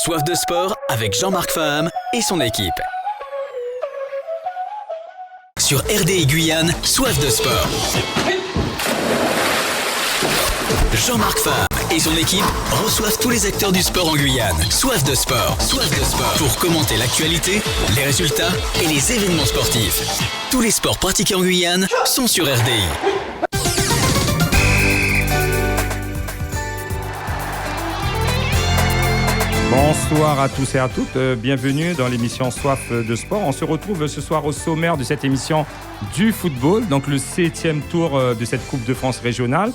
Soif de sport avec Jean-Marc Faham et son équipe. Sur RDI Guyane, Soif de sport. Jean-Marc Faham et son équipe reçoivent tous les acteurs du sport en Guyane. Soif de sport. Pour commenter l'actualité, les résultats et les événements sportifs. Tous les sports pratiqués en Guyane sont sur RDI. Bonsoir à tous et à toutes, bienvenue dans l'émission Soif de sport. On se retrouve ce soir au sommaire de cette émission du football, donc le 7e tour de cette Coupe de France régionale.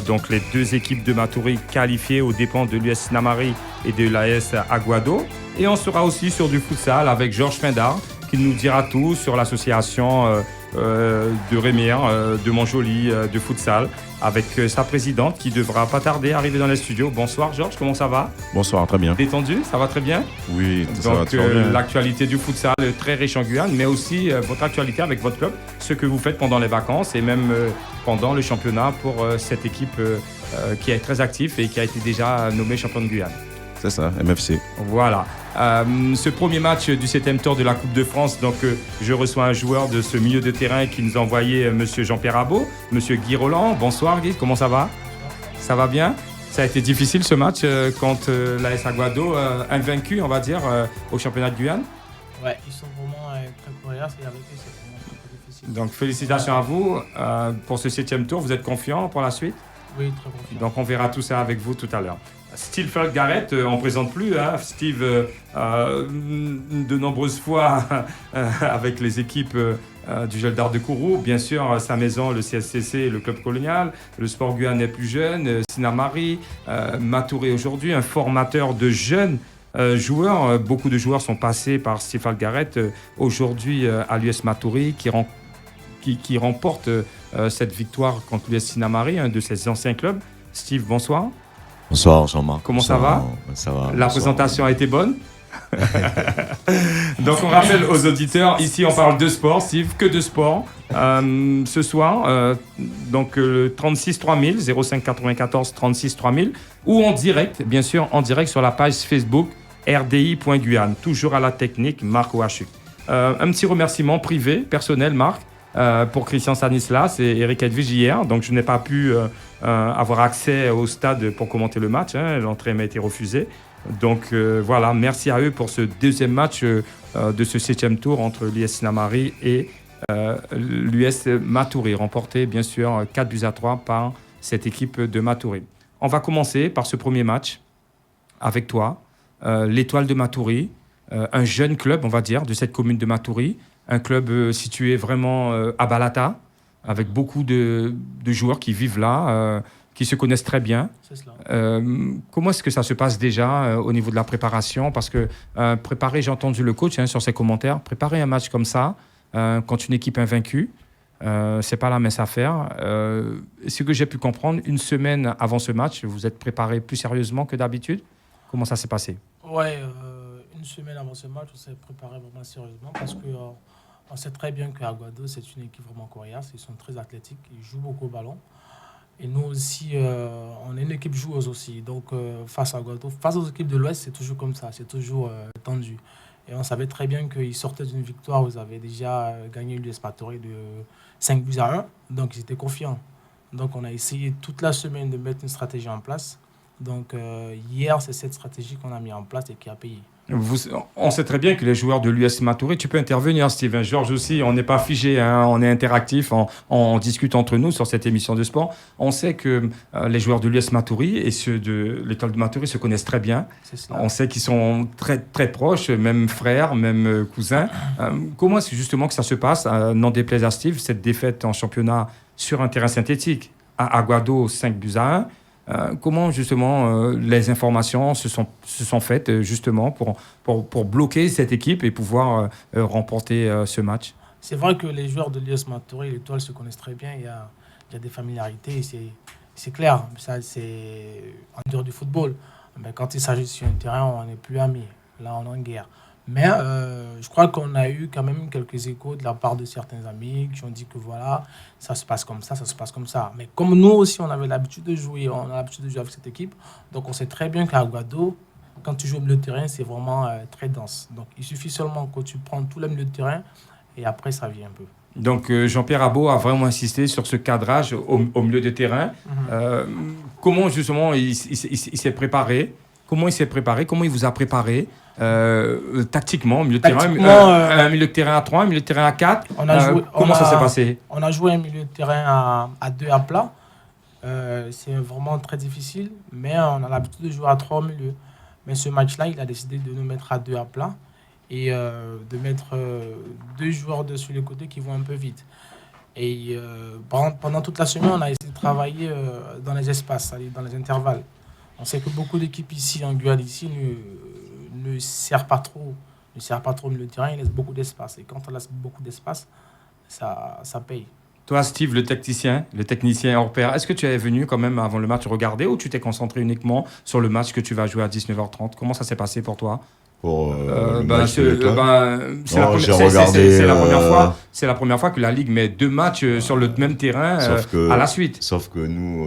Donc les deux équipes de Matoury qualifiées aux dépens de l'US Sinamari et de l'AS Aguado. Et on sera aussi sur du futsal avec Georges Pindard qui nous dira tout sur l'association de Rémière, de Montjoly, de futsal, avec sa présidente qui devra pas tarder à arriver dans les studios. Bonsoir Georges, comment ça va ? Bonsoir, très bien. Détendu, ça va très bien ? Oui, ça va donc très bien. l'actualité du futsal très riche en Guyane, mais aussi votre actualité avec votre club, ce que vous faites pendant les vacances et même pendant le championnat pour cette équipe qui est très active et qui a été déjà nommée championne de Guyane. C'est ça, MFC. Voilà. Ce premier match du 7e tour de la Coupe de France, donc je reçois un joueur de ce milieu de terrain qui nous a envoyé Monsieur Jean-Pierre Rabot, Monsieur Guy Roland. Bonsoir Guy, comment ça va ? Ça va bien ? Ça a été difficile ce match contre l'AS Aguado, invaincu on va dire au championnat de Guyane. Ouais, ils sont vraiment très coriaces et avec eux c'est vraiment très difficile. Donc félicitations à vous pour ce 7e tour, vous êtes confiant pour la suite ? Oui, très confiant. Donc on verra tout ça avec vous tout à l'heure. Steve Felgarret, on ne présente plus. Steve, de nombreuses fois avec les équipes du Gel d'Art de Kourou. Bien sûr, sa maison, le CSCC, le club colonial. Le sport guyanais plus jeune, Sinamari, Matoury aujourd'hui, un formateur de jeunes joueurs. Beaucoup de joueurs sont passés par Steve Felgarret aujourd'hui à l'US Matoury qui remporte cette victoire contre l'US Sinamari, un de ses anciens clubs. Steve, bonsoir. Bonsoir Jean-Marc. Comment ça va ? Ça va. La présentation a été bonne. Donc on rappelle aux auditeurs, ici on parle de sport, Steve, que de sport. Ce soir, donc 36 3000, 05 94 36 3000, ou en direct, bien sûr, en direct sur la page Facebook rdi.guyane, toujours à la technique, Marc Ouachuk. Un petit remerciement privé, personnel, Marc, pour Christian Stanislas et Eric Edwige hier. Donc je n'ai pas pu avoir accès au stade pour commenter le match. L'entrée m'a été refusée. Donc voilà, merci à eux pour ce deuxième match de ce 7e tour entre l'US Sinamari et l'US Matoury, remporté bien sûr 4-3 par cette équipe de Matoury. On va commencer par ce premier match avec toi, l'Étoile de Matoury, un jeune club, on va dire, de cette commune de Matoury, un club situé vraiment à Balata, avec beaucoup de joueurs qui vivent là, qui se connaissent très bien. C'est cela. Comment est-ce que ça se passe déjà au niveau de la préparation ? Parce que préparer, j'ai entendu le coach sur ses commentaires, préparer un match comme ça, contre une équipe invaincue, c'est pas la mince affaire. Ce que j'ai pu comprendre, une semaine avant ce match, vous êtes préparé plus sérieusement que d'habitude ? Comment ça s'est passé ? Ouais, une semaine avant ce match, on s'est préparé vraiment sérieusement parce que on sait très bien qu'Aguado, c'est une équipe vraiment coriace. Ils sont très athlétiques, ils jouent beaucoup au ballon. Et nous aussi, on est une équipe joueuse aussi. Donc, face à Aguado, face aux équipes de l'Ouest, c'est toujours comme ça, c'est toujours tendu. Et on savait très bien qu'ils sortaient d'une victoire où ils avaient déjà gagné l'US Matoury de 5-1. Donc, ils étaient confiants. Donc, on a essayé toute la semaine de mettre une stratégie en place. Donc, hier, c'est cette stratégie qu'on a mis en place et qui a payé. On sait très bien que les joueurs de l'US Matoury, tu peux intervenir, Steven, Georges aussi, on n'est pas figé, on est interactif, on discute entre nous sur cette émission de sport. On sait que les joueurs de l'US Matoury et ceux de l'Étoile de Matoury se connaissent très bien. On sait qu'ils sont très, très proches, même frères, même cousins. Comment est-ce justement que ça se passe, n'en déplaise à Steve, cette défaite en championnat sur un terrain synthétique à Aguado 5-1 ? Comment justement les informations se sont faites justement pour bloquer cette équipe et pouvoir remporter ce match ? C'est vrai que les joueurs de l'US Matoury et l'Étoile se connaissent très bien. Il y a des familiarités et c'est clair. Ça, c'est en dehors du football. Mais quand il s'agit sur un terrain, on n'est plus amis. Là, on est en guerre. Mais je crois qu'on a eu quand même quelques échos de la part de certains amis qui ont dit que voilà, ça se passe comme ça, ça se passe comme ça. Mais comme nous aussi, on avait l'habitude de jouer, on a l'habitude de jouer avec cette équipe, donc on sait très bien qu'à Aguado, quand tu joues au milieu de terrain, c'est vraiment très dense. Donc, il suffit seulement que tu prends tout le milieu de terrain et après, ça vient un peu. Donc Jean-Pierre About a vraiment insisté sur ce cadrage au milieu de terrain. Euh, Comment justement il s'est préparé? Comment il s'est préparé? Comment il vous a préparé tactiquement au milieu de terrain? Un milieu de terrain à 3, un milieu de terrain à 4. Comment ça s'est passé? On a joué un milieu de terrain à 2 à plat. C'est vraiment très difficile, mais on a l'habitude de jouer à 3 au milieu. Mais ce match-là, il a décidé de nous mettre à 2 à plat et de mettre 2 joueurs sur les côtés qui vont un peu vite. Et pendant toute la semaine, on a essayé de travailler dans les espaces, c'est-à-dire dans les intervalles. On sait que beaucoup d'équipes ici, en Guyane, ici, ne servent pas trop au milieu de terrain, ils laissent beaucoup d'espace. Et quand on laisse beaucoup d'espace, ça paye. Toi, Steve, le technicien hors pair, est-ce que tu es venu quand même avant le match regarder ou tu t'es concentré uniquement sur le match que tu vas jouer à 19h30? Comment ça s'est passé pour toi? C'est la première fois que la Ligue met 2 matchs sur le même terrain à la suite. Sauf que nous,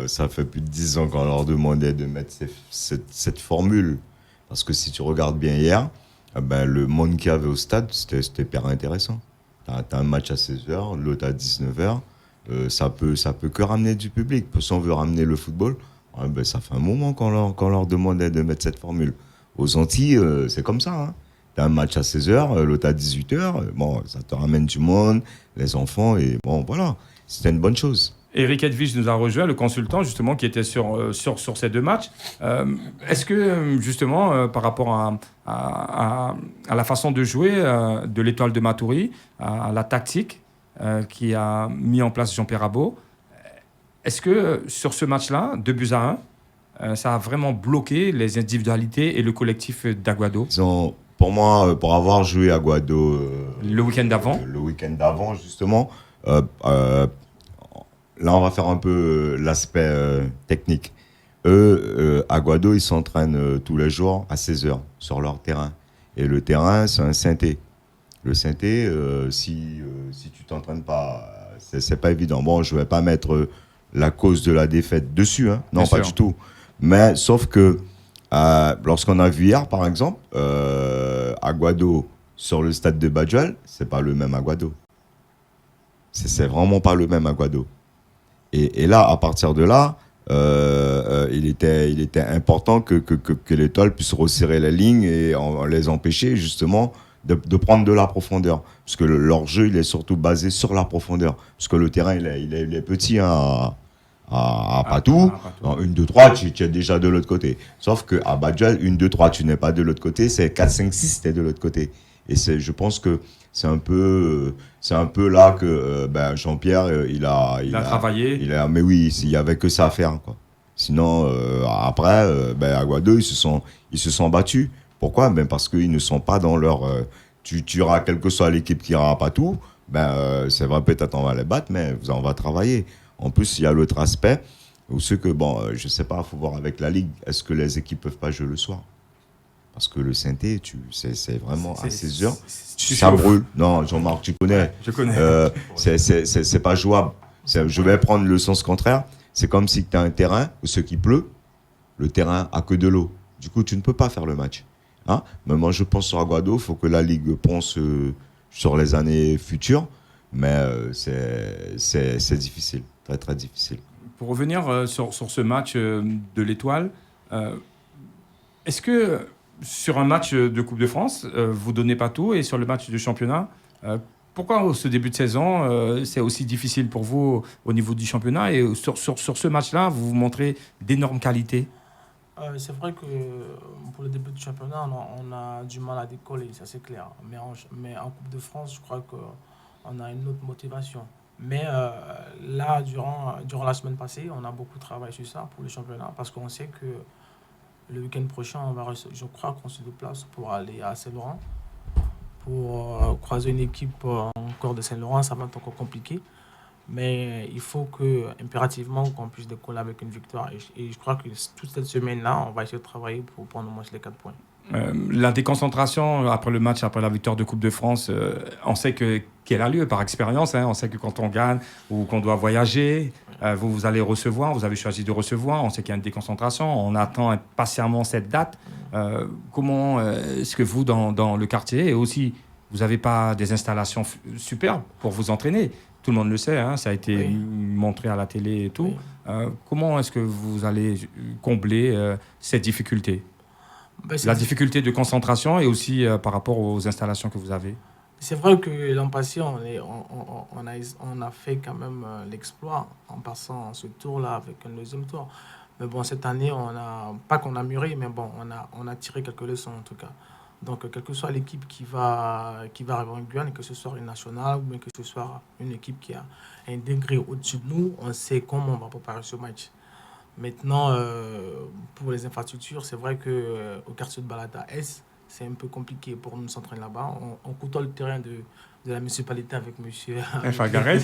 ça fait plus de 10 ans qu'on leur demandait de mettre cette formule. Parce que si tu regardes bien hier, le monde qu'il y avait au stade, c'était hyper intéressant. T'as un match à 16h, l'autre à 19h. Ça peut que ramener du public. Si on veut ramener le football, ça fait un moment qu'on leur demandait de mettre cette formule. Aux Antilles, c'est comme ça. Hein. T'as un match à 16h, l'autre à 18h. Bon, ça te ramène du monde, les enfants, et bon, voilà. C'était une bonne chose. Eric Edwige nous a rejoint, le consultant, justement, qui était sur ces 2 matchs. Est-ce que, justement, par rapport à la façon de jouer de l'Étoile de Matoury, à la tactique qui a mis en place Jean-Pierre About, est-ce que, sur ce match-là, 2-1, ça a vraiment bloqué les individualités et le collectif d'Aguado? Pour moi, pour avoir joué à Aguado le week-end d'avant, justement, là, on va faire un peu l'aspect technique. Eux, à Aguado, ils s'entraînent tous les jours à 16h sur leur terrain. Et le terrain, c'est un synthé. Le synthé, si tu t'entraînes pas, c'est pas évident. Bon, je vais pas mettre la cause de la défaite dessus, hein. Non, pas du tout. Mais sauf que lorsqu'on a vu hier, par exemple, Aguado sur le stade de Badjoal, c'est pas le même Aguado. C'est vraiment pas le même Aguado. Et là, à partir de là, il était important que l'Étoile puisse resserrer les lignes et les empêcher justement de prendre de la profondeur. Parce que leur jeu, il est surtout basé sur la profondeur. Parce que le terrain, il est petit, hein, à Patou, en 1, 2, 3, tu es déjà de l'autre côté. Sauf qu'à Badjoal, 1, 2, 3, tu n'es pas de l'autre côté, c'est 4, 5, 6, tu es de l'autre côté. Et je pense que c'est un peu là que Jean-Pierre, il a travaillé. Mais oui, il n'y avait que ça à faire, quoi. Sinon, après, Aguado, ils se sont battus. Pourquoi? Parce qu'ils ne sont pas dans leur... tu auras, quelle que soit l'équipe qui ira à Patou, c'est vrai, peut-être on va les battre, mais on va travailler. En plus, il y a l'autre aspect, où c'est que, je ne sais pas, il faut voir avec la Ligue, est-ce que les équipes ne peuvent pas jouer le soir? Parce que le synthé, c'est vraiment à 16h, ça brûle. Non, Jean-Marc, tu connais. Je connais. C'est pas jouable. Je vais prendre le sens contraire. C'est comme si tu as un terrain où ce qui pleut, le terrain a que de l'eau. Du coup, tu ne peux pas faire le match. Hein? Mais moi, je pense sur Aguado, il faut que la Ligue pense sur les années futures. Mais c'est difficile, très très difficile. Pour revenir sur ce match de l'Étoile, est-ce que sur un match de Coupe de France, vous ne donnez pas tout, et sur le match de championnat, pourquoi ce début de saison, c'est aussi difficile pour vous au niveau du championnat, et sur ce match-là, vous vous montrez d'énormes qualités? C'est vrai que pour le début du championnat, on a du mal à décoller, ça c'est clair. Mais en Coupe de France, je crois qu'on a une autre motivation. Mais là, durant la semaine passée, on a beaucoup travaillé sur ça pour le championnat, parce qu'on sait que le week-end prochain, je crois qu'on se déplace pour aller à Saint-Laurent, pour croiser une équipe encore de Saint-Laurent. Ça va être encore compliqué. Mais il faut impérativement qu'on puisse décoller avec une victoire. Et je crois que toute cette semaine-là, on va essayer de travailler pour prendre au moins les 4 points. La déconcentration après le match, après la victoire de Coupe de France, on sait qu'elle a lieu par expérience. On sait que quand on gagne ou qu'on doit voyager, vous allez recevoir, vous avez choisi de recevoir. On sait qu'il y a une déconcentration. On attend patiemment cette date. Comment est-ce que vous, dans le quartier, et aussi, vous n'avez pas des installations superbes pour vous entraîner? Tout le monde le sait, ça a été montré à la télé et tout. Comment est-ce que vous allez combler cette difficulté? La difficulté de concentration et aussi par rapport aux installations que vous avez. C'est vrai que l'an passé, on a fait quand même l'exploit en passant ce tour-là avec un deuxième tour. Mais bon, cette année, pas qu'on a mûri, mais bon, on a tiré quelques leçons en tout cas. Donc, quelle que soit l'équipe qui va arriver en Guyane, que ce soit une nationale ou bien que ce soit une équipe qui a un degré au-dessus de nous, on sait comment on va préparer ce match. Maintenant, pour les infrastructures, c'est vrai qu'au quartier de Balata S, c'est un peu compliqué pour nous s'entraîner là-bas. On côtoie le terrain de la municipalité avec monsieur Fagaret.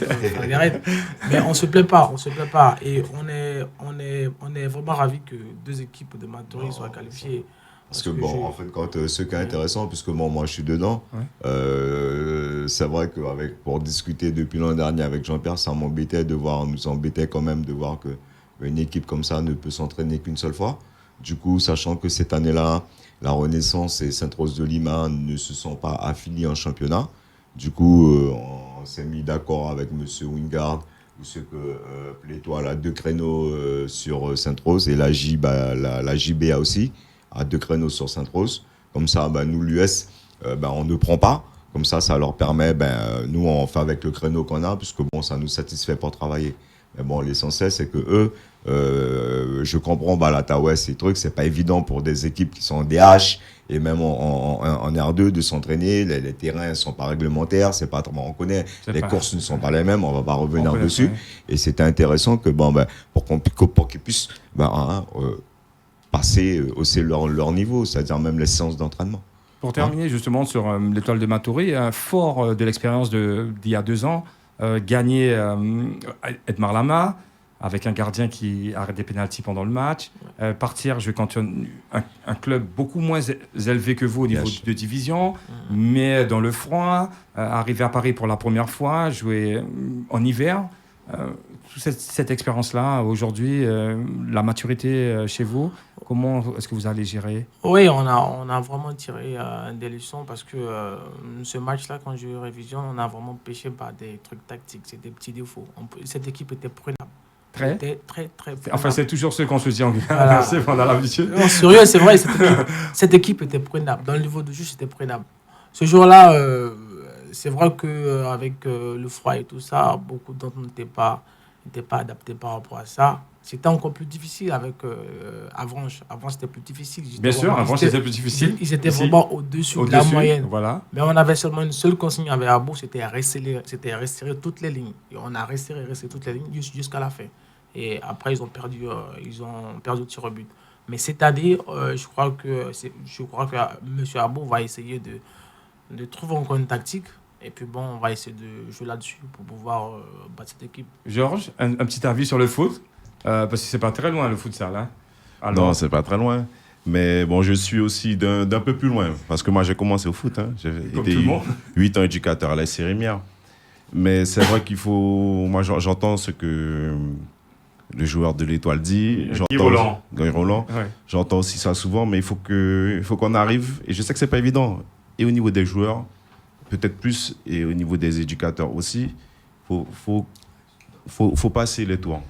Mais on se plaît pas. Et on est vraiment ravis que deux équipes de Matoury soient qualifiées. Parce que bon, en fait, quand ce qui est intéressant, puisque moi je suis dedans, c'est vrai que pour discuter depuis l'an dernier avec Jean-Pierre, ça nous embêtait quand même de voir qu'une équipe comme ça ne peut s'entraîner qu'une seule fois. Du coup, sachant que cette année-là, la Renaissance et Sainte-Rose de Lima ne se sont pas affiliés en championnat. Du coup, on s'est mis d'accord avec M. Wingard, ce que Plétoile a 2 créneaux sur Sainte-Rose et la JBA aussi a 2 créneaux sur Sainte-Rose. Comme ça, nous, l'US, on ne prend pas. Comme ça leur permet, nous, on fait avec le créneau qu'on a, puisque bon, ça nous satisfait pour travailler. Mais bon, l'essentiel, c'est que eux, je comprends Balata Ouest, ces trucs, c'est pas évident pour des équipes qui sont en DH et même en R2 de s'entraîner. Les terrains sont pas réglementaires, c'est pas, on connaît, courses ne sont pas les mêmes, on va pas revenir dessus. Et c'était intéressant que pour qu'ils puissent passer aussi leur niveau, c'est-à-dire même les séances d'entraînement. Pour terminer justement sur l'étoile de Matoury, fort de l'expérience d'il y a 2 ans, gagner Edmar Lama avec un gardien qui arrête des pénaltys pendant le match, partir jouer contre un club beaucoup moins élevé que vous au niveau de division, mais dans le froid, arriver à Paris pour la première fois, jouer en hiver. Cette expérience-là, aujourd'hui, la maturité chez vous, comment est-ce que vous allez gérer? Oui, on a vraiment tiré des leçons parce que ce match-là, quand je révisionne, on a vraiment pêché par des trucs tactiques, c'est des petits défauts. Cette équipe était prenable. Très prenable. Enfin, c'est toujours ce qu'on se dit en Guyane, on a l'habitude. Non, sérieux, c'est vrai, cette équipe était prenable. Dans le niveau de jeu, c'était prenable. Ce jour-là, c'est vrai qu'avec le froid et tout ça, beaucoup d'entre nous n'étaient pas adaptés par rapport à ça. C'était encore plus difficile avec Avranches. Avant, c'était plus difficile. Bien sûr, Avranches, c'était plus difficile. Ils étaient vraiment au-dessus de la moyenne. Voilà. Mais on avait seulement une seule consigne avec Abo, c'était resserrer toutes les lignes. Et on a resserré toutes les lignes jusqu'à la fin. Et après, ils ont perdu au tir au but. Mais cette année, je crois que M. Abo va essayer de trouver encore une tactique. Et puis bon, on va essayer de jouer là-dessus pour pouvoir battre cette équipe. Georges, un petit avis sur le foot parce que c'est pas très loin le futsal. Alors... Non, c'est pas très loin. Mais bon, je suis aussi d'un peu plus loin. Parce que moi, j'ai commencé au foot. J'ai été 8 ans éducateur à la Sérémière. Mais c'est vrai qu'il faut... Moi, j'entends ce que le joueur de l'Étoile dit. Guy Roland. Ouais. J'entends aussi ça souvent, mais il faut qu'on arrive. Et je sais que c'est pas évident. Et au niveau des joueurs, peut-être plus, et au niveau des éducateurs aussi, faut passer les tours.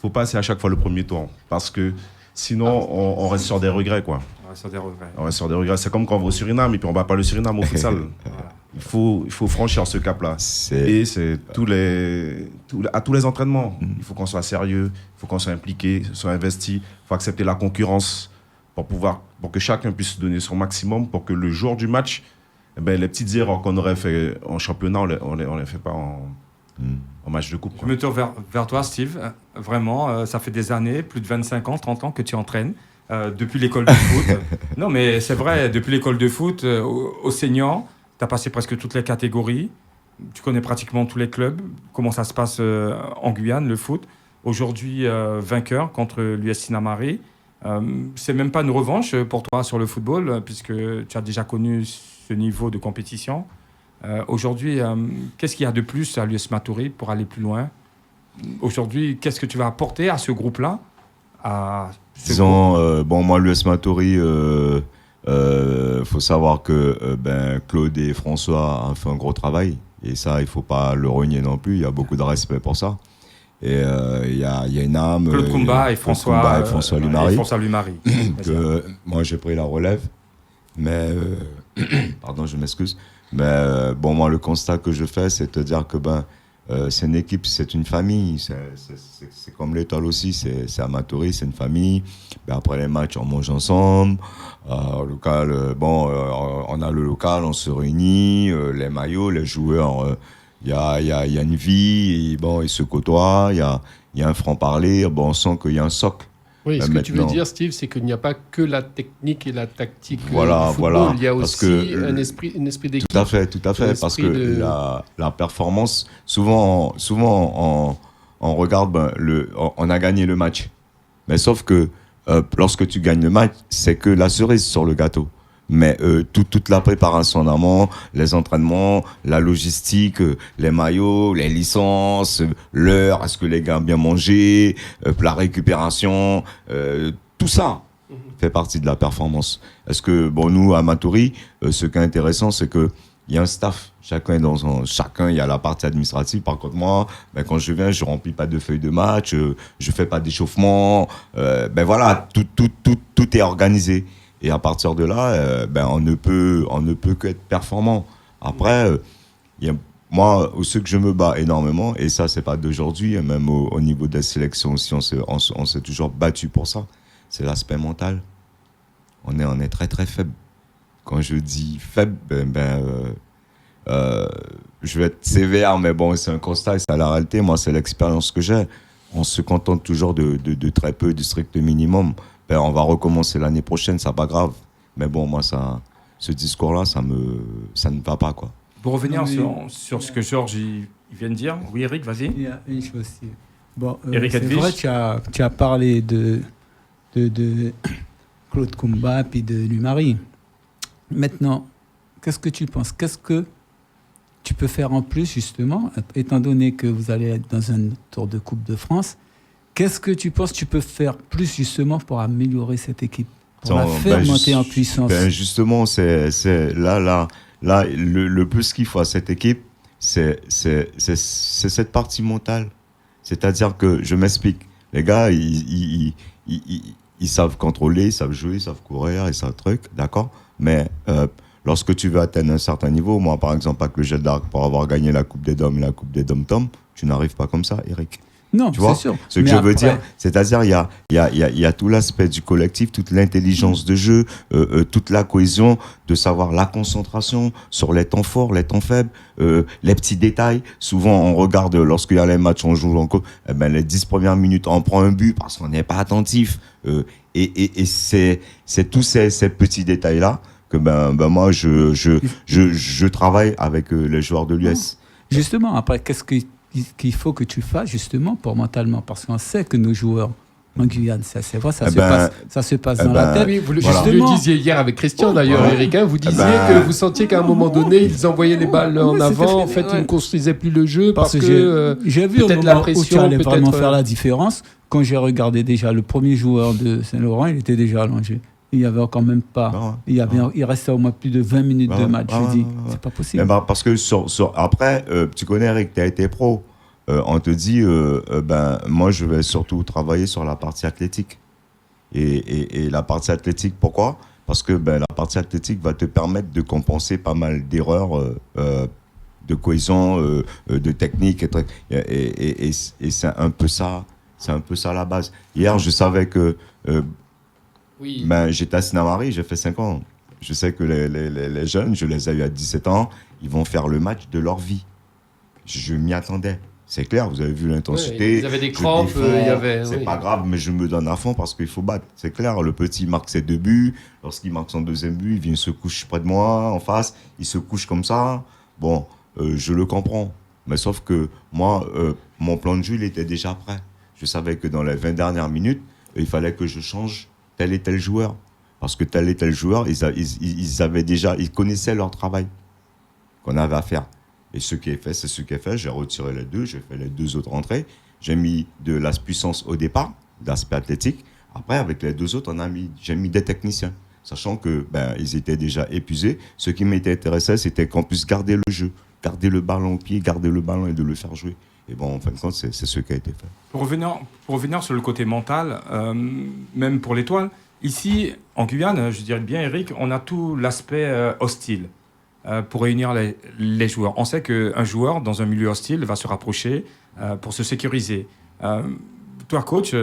Faut passer à chaque fois le premier tour. Parce que sinon, on reste sur des regrets, quoi. On reste sur des regrets. C'est comme quand on va au Suriname, et puis on va pas le Suriname au futsal. Voilà. Il faut franchir ce cap-là. Et c'est à tous les entraînements. Il faut qu'on soit sérieux, il faut qu'on soit impliqué, soit investi. Il faut accepter la concurrence pour que chacun puisse donner son maximum, pour que le jour du match, les petites erreurs qu'on aurait fait en championnat, on les fait pas en match de coupe. Je me tourne vers toi, Steve. Vraiment, ça fait des années, plus de 25 ans, 30 ans que tu entraînes depuis l'école de foot. Non, mais c'est vrai, depuis l'école de foot au senior, tu as passé presque toutes les catégories. Tu connais pratiquement tous les clubs. Comment ça se passe en Guyane, le foot. Aujourd'hui, vainqueur contre l'US Sinamari. C'est même pas une revanche pour toi sur le football, puisque tu as déjà connu ce niveau de compétition. Aujourd'hui, qu'est-ce qu'il y a de plus à l'US Matoury pour aller plus loin? Aujourd'hui, qu'est-ce que tu vas apporter à ce groupe-là? Disons, moi, l'US Matoury, faut savoir que Claude et François ont fait un gros travail. Et ça, il faut pas le renier non plus. Il y a beaucoup de respect pour ça. Et il y a une âme. Claude Koumba et François Lumary. Que moi, j'ai pris la relève. Mais, pardon, je m'excuse. Mais moi, le constat que je fais, c'est de dire que c'est une équipe, c'est une famille. C'est comme l'étoile aussi, c'est à Matoury, c'est une famille. Après les matchs, on mange ensemble. Local, on a le local, on se réunit. Les maillots, les joueurs, il y a une vie. Ils se côtoient. Il y a un franc-parler. On sent qu'il y a un socle. Oui, ce que tu veux dire, Steve, c'est qu'il n'y a pas que la technique et la tactique du football. Il y a aussi un esprit d'équipe. Tout à fait. Parce que la performance, souvent on regarde, on a gagné le match. Mais sauf que lorsque tu gagnes le match, c'est que la cerise sur le gâteau. Mais toute la préparation en amont, les entraînements, la logistique, les maillots, les licences, l'heure, est-ce que les gars ont bien mangé, la récupération, tout ça fait partie de la performance. Est-ce que, nous, à Matoury, ce qui est intéressant, c'est qu'il y a un staff. Chacun, il y a la partie administrative. Par contre, moi, quand je viens, je remplis pas de feuilles de match, je fais pas d'échauffement. Tout est organisé. Et à partir de là, on ne peut que être performant. Après, moi, ce que je me bats énormément, et ça, c'est pas d'aujourd'hui, même au niveau des sélections aussi, on s'est toujours battu pour ça, c'est l'aspect mental. On est très, très faible. Quand je dis faible, je vais être sévère, mais c'est un constat et c'est la réalité. Moi, c'est l'expérience que j'ai. On se contente toujours de très peu, du strict minimum. On va recommencer l'année prochaine, c'est pas grave. Mais moi, ce discours-là, ça ne va pas, quoi. Pour revenir sur ce que Georges il vient de dire, oui, Eric, vas-y. Il y a une chose aussi. Eric c'est vrai, tu as parlé de Claude Koumba puis de Lumary. Maintenant, qu'est-ce que tu penses? Qu'est-ce que tu peux faire en plus, justement, étant donné que vous allez être dans un tour de Coupe de France? Qu'est-ce que tu penses que tu peux faire plus, justement, pour améliorer cette équipe, pour la faire monter en puissance? Justement, c'est là, le plus qu'il faut à cette équipe, c'est cette partie mentale. C'est-à-dire que, je m'explique, les gars, ils savent contrôler, ils savent jouer, ils savent courir, ils savent truc, d'accord? Mais lorsque tu veux atteindre un certain niveau, moi, par exemple, avec le jet d'arc, pour avoir gagné la Coupe des Dômes et la Coupe des Dom-Tom, tu n'arrives pas comme ça, Eric. Non, tu vois, c'est sûr. Ce que je veux dire, c'est-à-dire il y a tout l'aspect du collectif, toute l'intelligence de jeu, toute la cohésion, de savoir la concentration sur les temps forts, les temps faibles, les petits détails. Souvent, on regarde, lorsqu'il y a les matchs, on joue encore, les 10 premières minutes, on prend un but parce qu'on n'est pas attentif. Et c'est tous ces petits détails-là que moi, je travaille avec les joueurs de l'US. Justement, après, qu'est-ce qu'il faut que tu fasses justement pour mentalement, parce qu'on sait que nos joueurs en Guyane, c'est vrai, ça se passe dans la tête. Oui, vous le disiez hier avec Christian d'ailleurs, Eric, vous disiez que vous sentiez qu'à un moment donné, ils envoyaient les balles en avant, en fait, ils ne construisaient plus le jeu parce que j'ai vu peut-être la pression, où tu allais vraiment faire la différence. Quand j'ai regardé déjà le premier joueur de Saint-Laurent, il était déjà allongé. Il y avait quand même pas. Il restait au moins plus de 20 minutes de match. Je dis, c'est pas possible. Parce que après, tu connais Eric, tu as été pro. On te dit, moi je vais surtout travailler sur la partie athlétique. Et la partie athlétique, pourquoi? Parce que la partie athlétique va te permettre de compenser pas mal d'erreurs de cohésion, de technique. Et c'est un peu ça la base. Hier, je savais que j'étais à Sinamari, j'ai fait 5 ans. Je sais que les jeunes, je les ai eu à 17 ans, ils vont faire le match de leur vie. Je m'y attendais. C'est clair, vous avez vu l'intensité. Ils avaient des crampes, c'est pas grave, mais je me donne à fond parce qu'il faut battre. C'est clair, le petit marque ses 2 buts. Lorsqu'il marque son 2e but, il vient se coucher près de moi, en face. Il se couche comme ça. Bon, je le comprends. Mais sauf que moi, mon plan de jeu, il était déjà prêt. Je savais que dans les 20 dernières minutes, il fallait que je change tel et tel joueur. Parce que tel et tel joueur, ils connaissaient leur travail qu'on avait à faire. Et ce qui est fait, c'est ce qui est fait. J'ai retiré les deux, j'ai fait les deux autres entrées. J'ai mis de la puissance au départ, d'aspect athlétique. Après, avec les deux autres, j'ai mis des techniciens. Sachant que ils étaient déjà épuisés. Ce qui m'était intéressé, c'était qu'on puisse garder le jeu, garder le ballon au pied, garder le ballon et de le faire jouer. Et bon, en fin de compte, c'est ce qui a été fait. Pour revenir sur le côté mental, même pour l'Étoile, ici, en Guyane, je dirais bien, Eric, on a tout l'aspect hostile pour réunir les joueurs. On sait qu'un joueur, dans un milieu hostile, va se rapprocher pour se sécuriser. Toi, coach,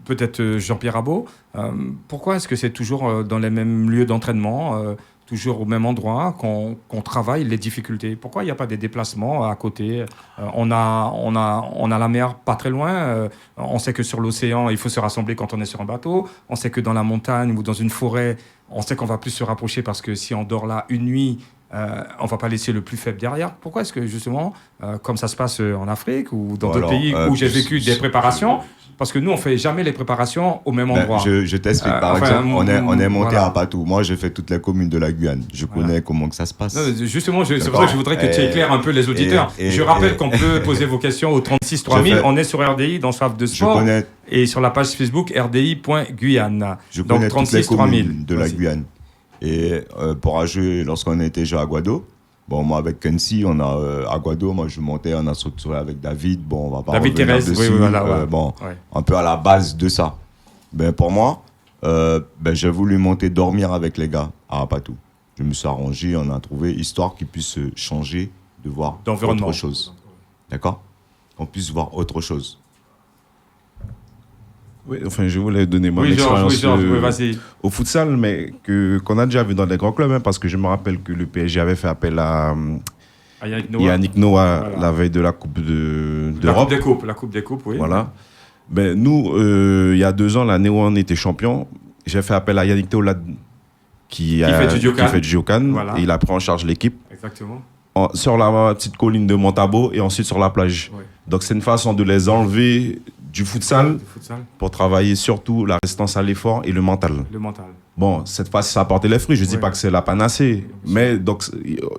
peut-être Jean-Pierre Rabot, pourquoi est-ce que c'est toujours dans les mêmes lieux d'entraînement, toujours au même endroit, qu'on travaille les difficultés? Pourquoi il n'y a pas des déplacements à côté? On a la mer pas très loin. On sait que sur l'océan, il faut se rassembler quand on est sur un bateau. On sait que dans la montagne ou dans une forêt, on sait qu'on va plus se rapprocher parce que si on dort là une nuit, on va pas laisser le plus faible derrière. Pourquoi est-ce que justement, comme ça se passe en Afrique ou dans d'autres pays où j'ai vécu des préparations, parce que nous, on fait jamais les préparations au même endroit. Je t'explique. Par exemple, on est monté à Patou. Moi, j'ai fait toutes les communes de la Guyane. Je connais comment que ça se passe. Non, justement, c'est pour ça que je voudrais que tu éclaires un peu les auditeurs. Je rappelle qu'on peut poser vos questions au 36 3000. On est sur RDI dans Soif de Sport et sur la page Facebook rdi.guyane. Je connais donc 36 toutes les 3000 communes de la Guyane. Et pour jouer, lorsqu'on était joué à Guado, bon, moi avec Kensi, on a à Guado, moi je montais, on a structuré avec David. Bon, on va pas David revenir Thérèse, dessus. oui, voilà. Un peu à la base de ça. Pour moi, j'ai voulu monter dormir avec les gars à Apatou. Je me suis arrangé, on a trouvé, histoire qu'ils puissent changer, de voir autre chose. D'accord? Qu'on puisse voir autre chose. Oui, enfin, je voulais donner mon expérience au futsal, mais qu'on a déjà vu dans des grands clubs, parce que je me rappelle que le PSG avait fait appel à Yannick Noah la veille de la Coupe d'Europe. La Coupe des Coupes, oui. Voilà. Nous, il y a 2 ans, l'année où on était champion, j'ai fait appel à Yannick Noah qui fait du Jokan. Voilà. Et il a pris en charge l'équipe. Exactement. Sur la petite colline de Montabo et ensuite sur la plage. Oui. Donc c'est une façon de les enlever du futsal pour travailler surtout la résistance à l'effort et le mental. Bon, cette fois-ci, ça a porté les fruits. Je ne dis pas que c'est la panacée, mais donc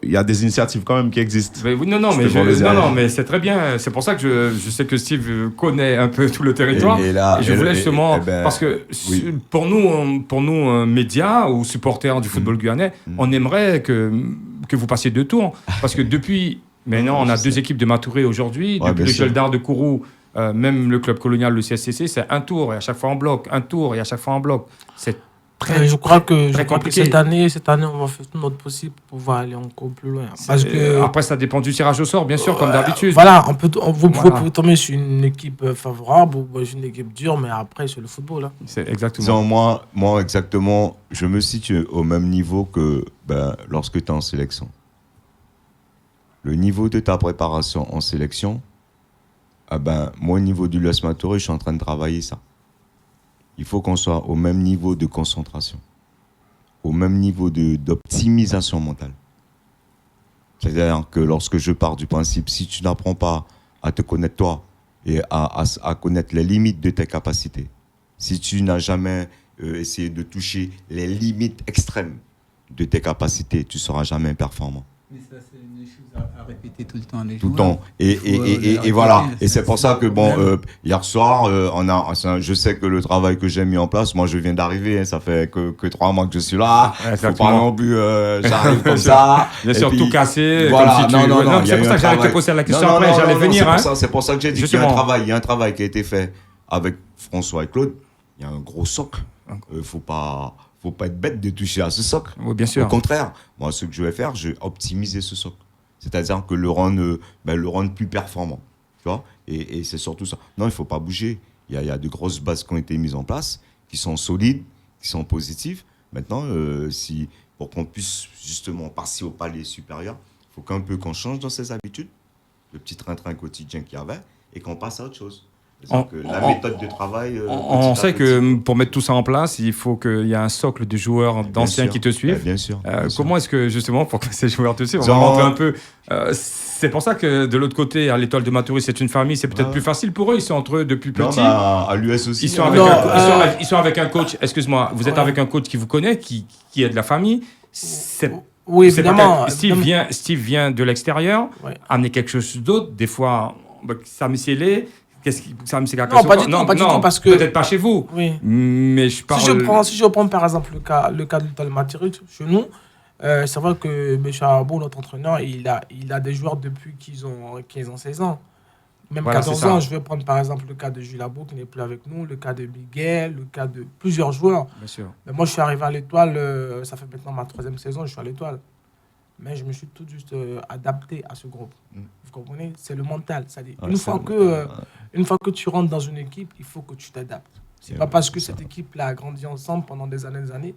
il y a des initiatives quand même qui existent. Mais, mais c'est très bien. C'est pour ça que je sais que Steve connaît un peu tout le territoire. Et je voulais justement, parce que pour nous médias ou supporters du football guyanais, on aimerait que vous passiez 2 tours. Parce que depuis, maintenant, on a 2 équipes de maturés aujourd'hui. Depuis le Geldar de Kourou, même le club colonial, le CSCC, c'est un tour et à chaque fois en bloc, un tour et à chaque fois en bloc. C'est je crois que cette année, on va faire tout notre possible pour pouvoir aller encore plus loin. Parce que après, ça dépend du tirage au sort, bien sûr, comme d'habitude. Voilà, vous pouvez tomber sur une équipe favorable ou une équipe dure, mais après, c'est le football. Hein. C'est exactement. Moi, exactement, je me situe au même niveau que lorsque tu es en sélection. Le niveau de ta préparation en sélection, moi, au niveau du Los Matouré, je suis en train de travailler ça. Il faut qu'on soit au même niveau de concentration, au même niveau d'optimisation mentale. C'est-à-dire que lorsque je pars du principe, si tu n'apprends pas à te connaître toi et à connaître les limites de tes capacités, si tu n'as jamais essayé de toucher les limites extrêmes de tes capacités, tu ne seras jamais performant. Mais ça, c'est une chose à répéter tout le temps. Tout le temps. Et voilà. Et c'est pour ça que, hier soir, je sais que le travail que j'ai mis en place, moi, je viens d'arriver, ça fait que 3 mois que je suis là. Faut pas non plus, j'arrive comme ça. Bien sûr, tout casser. Voilà. Comme si non, c'est pour ça que j'allais te poser la question après, j'allais venir. C'est pour ça que j'ai dit qu'il y a un travail qui a été fait avec François et Claude. Il y a un gros socle. Faut pas être bête de toucher à ce socle. Oui, bien sûr. Au contraire, moi, ce que je vais faire, je vais optimiser ce socle. C'est-à-dire que le rendre plus performant. Tu vois, et c'est surtout ça. Non, il ne faut pas bouger. Il y a de grosses bases qui ont été mises en place, qui sont solides, qui sont positives. Maintenant, pour qu'on puisse justement passer au palier supérieur, il faut qu'on change dans ses habitudes, le petit train-train quotidien qu'il y avait, et qu'on passe à autre chose. La méthode de travail. On sait que pour mettre tout ça en place, il faut qu'il y ait un socle de joueurs d'anciens qui te suivent. Bien sûr. Comment est-ce que, justement, pour que ces joueurs te suivent, on va rentrer un peu. C'est pour ça que de l'autre côté, à l'Étoile de Matoury, c'est une famille, c'est peut-être plus facile pour eux. Ils sont entre eux depuis petits. À l'US aussi. Ils sont avec un coach. Excuse-moi, vous êtes avec un coach qui vous connaît, qui est de la famille. Oui, évidemment. Steve vient de l'extérieur, amener quelque chose d'autre. Des fois, ça me scellé. Non, pas du tout, parce que... Peut-être pas chez vous, mais je parle... Si je reprends par exemple le cas de l'Étoile de Matoury, chez nous, c'est vrai que M. Arabo, notre entraîneur, il a des joueurs depuis qu'ils ont 15 ans, 16 ans. Même 14 ans, je vais prendre par exemple le cas de Jules Labo qui n'est plus avec nous, le cas de Miguel, le cas de plusieurs joueurs. Bien sûr. Mais moi, je suis arrivé à l'Étoile, ça fait maintenant ma 3e saison, je suis à l'Étoile. Mais je me suis tout juste adapté à ce groupe. Vous comprenez? C'est le mental. C'est-à-dire, une fois que tu rentres dans une équipe, il faut que tu t'adaptes. C'est pas parce que cette équipe-là a grandi ensemble pendant des années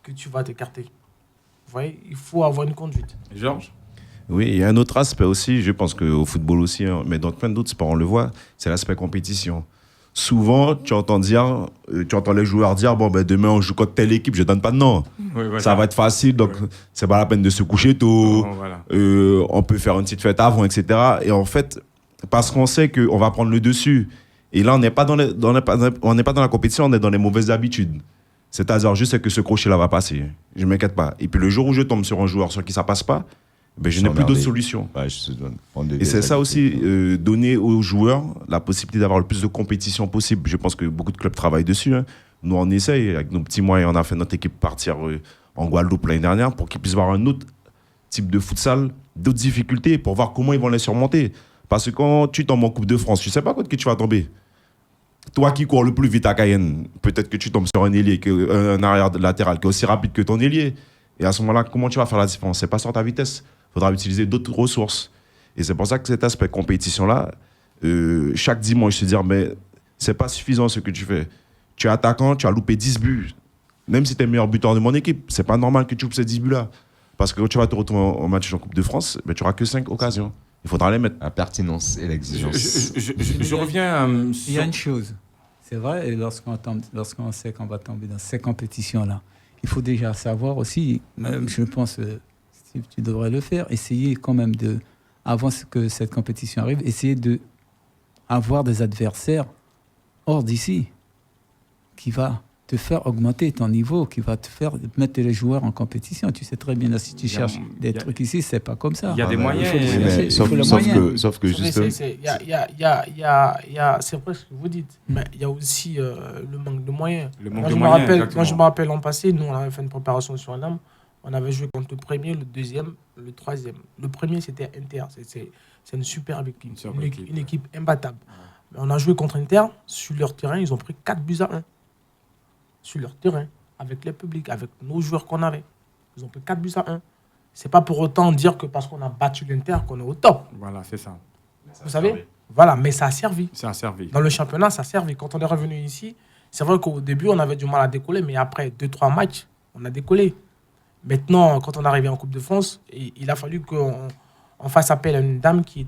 que tu vas t'écarter. Vous voyez, il faut avoir une conduite. Georges? Oui, il y a un autre aspect aussi, je pense qu'au football aussi, mais dans plein d'autres sports, on le voit, c'est l'aspect compétition. Souvent, tu entends les joueurs dire, demain on joue contre telle équipe, je donne pas de nom. Ça va être facile, donc c'est pas la peine de se coucher tôt. On peut faire une petite fête avant, etc. Et en fait, parce qu'on sait qu'on va prendre le dessus. Et là, on n'est pas dans la compétition, on est dans les mauvaises habitudes. C'est-à-dire, je sais que ce crochet-là va passer. Je ne m'inquiète pas. Et puis le jour où je tombe sur un joueur sur qui ça passe pas, je n'ai plus d'autre solution. Et c'est ça aussi, donner aux joueurs la possibilité d'avoir le plus de compétition possible. Je pense que beaucoup de clubs travaillent dessus. Nous, on essaye, avec nos petits moyens, on a fait notre équipe partir en Guadeloupe l'année dernière pour qu'ils puissent voir un autre type de futsal, d'autres difficultés, pour voir comment ils vont les surmonter. Parce que quand tu tombes en Coupe de France, tu ne sais pas contre qui tu vas tomber. Toi qui cours le plus vite à Cayenne, peut-être que tu tombes sur un ailier, un arrière latéral qui est aussi rapide que ton ailier. Et à ce moment-là, comment tu vas faire la différence? C'est pas sur ta vitesse. Il faudra utiliser d'autres ressources. Et c'est pour ça que cet aspect compétition-là, chaque dimanche, se dire, mais c'est pas suffisant ce que tu fais. Tu es attaquant, tu as loupé 10 buts. Même si tu es le meilleur buteur de mon équipe, c'est pas normal que tu loupes ces 10 buts-là. Parce que quand tu vas te retrouver en match en Coupe de France, tu n'auras que 5 occasions. Il faudra les mettre. La pertinence et l'exigence. Je reviens. Il y a une chose, c'est vrai, et lorsqu'on sait qu'on va tomber dans ces compétitions-là, il faut déjà savoir aussi, même je pense, Steve, tu devrais le faire, essayer quand même de, avant que cette compétition arrive, essayer d'avoir des adversaires hors d'ici qui va te faire augmenter ton niveau, qui va te faire mettre les joueurs en compétition. Tu sais très bien, là, si tu cherches des trucs ici, c'est pas comme ça. Il y a des moyens. Sauf que justement... C'est vrai ce que vous dites, mais il y a aussi le manque de moyens. Moi, je me rappelle l'an passé, nous, on avait fait une préparation sur l'âme. On avait joué contre le premier, le deuxième, le troisième. Le premier, c'était Inter. C'est une superbe équipe. Une équipe imbattable. Mais on a joué contre Inter. Sur leur terrain, ils ont pris 4-1. Sur leur terrain, avec les publics, avec nos joueurs qu'on avait. Ils ont pris 4-1. C'est pas pour autant dire que parce qu'on a battu l'Inter qu'on est au top. Voilà, c'est ça. Vous savez? Voilà, mais ça a servi. Ça a servi. Dans le championnat, ça a servi. Quand on est revenu ici, c'est vrai qu'au début, on avait du mal à décoller, mais après 2-3 matchs, on a décollé. Maintenant, quand on est arrivé en Coupe de France, il a fallu qu'on fasse appel à une dame qui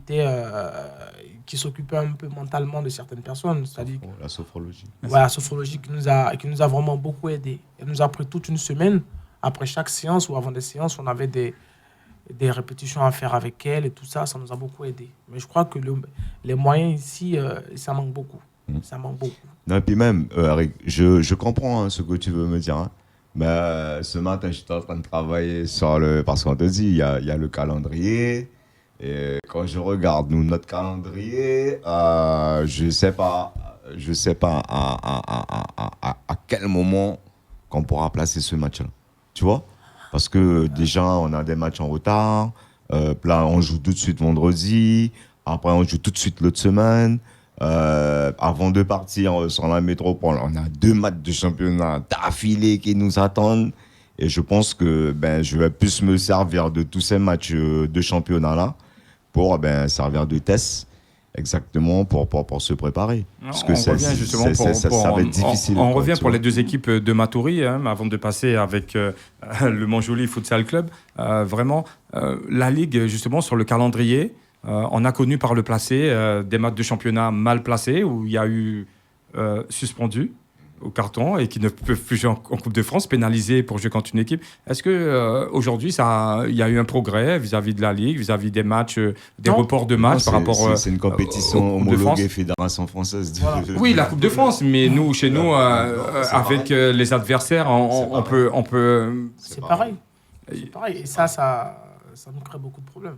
s'occupait un peu mentalement de certaines personnes. C'est-à-dire la sophrologie. La sophrologie qui nous a vraiment beaucoup aidé. Elle nous a pris toute une semaine. Après chaque séance ou avant des séances, on avait des répétitions à faire avec elle et tout ça. Ça nous a beaucoup aidé. Mais je crois que les moyens ici, ça manque beaucoup. Ça manque beaucoup. Non, et puis même, Eric, je comprends ce que tu veux me dire. Mais ce matin, j'étais en train de travailler sur parce qu'on te dit, il y a le calendrier. Et quand je regarde notre calendrier, je sais pas à quel moment qu'on pourra placer ce match-là. Tu vois? Parce que déjà, on a des matchs en retard. Là, on joue tout de suite vendredi. Après, on joue tout de suite l'autre semaine. Avant de partir sur la métropole, on a 2 matchs de championnat d'affilée qui nous attendent. Et je pense que je vais plus me servir de tous ces matchs de championnat-là pour servir de test exactement pour se préparer. Parce que ça va être difficile. On revient pour les 2 équipes de Matoury, avant de passer avec le Montjoly Futsal Club. Vraiment, la Ligue, justement, sur le calendrier, On a connu par le passé des matchs de championnat mal placés où il y a eu suspendu au carton et qui ne peuvent plus jouer en Coupe de France, pénalisés pour jouer contre une équipe. Est-ce que aujourd'hui il y a eu un progrès vis-à-vis de la Ligue, vis-à-vis des matchs, des reports de matchs par rapport c'est une compétition homologuée Fédération française. Oui, la Coupe de France, mais chez nous, avec les adversaires, on peut. C'est pareil. C'est pareil. Et ça nous crée beaucoup de problèmes.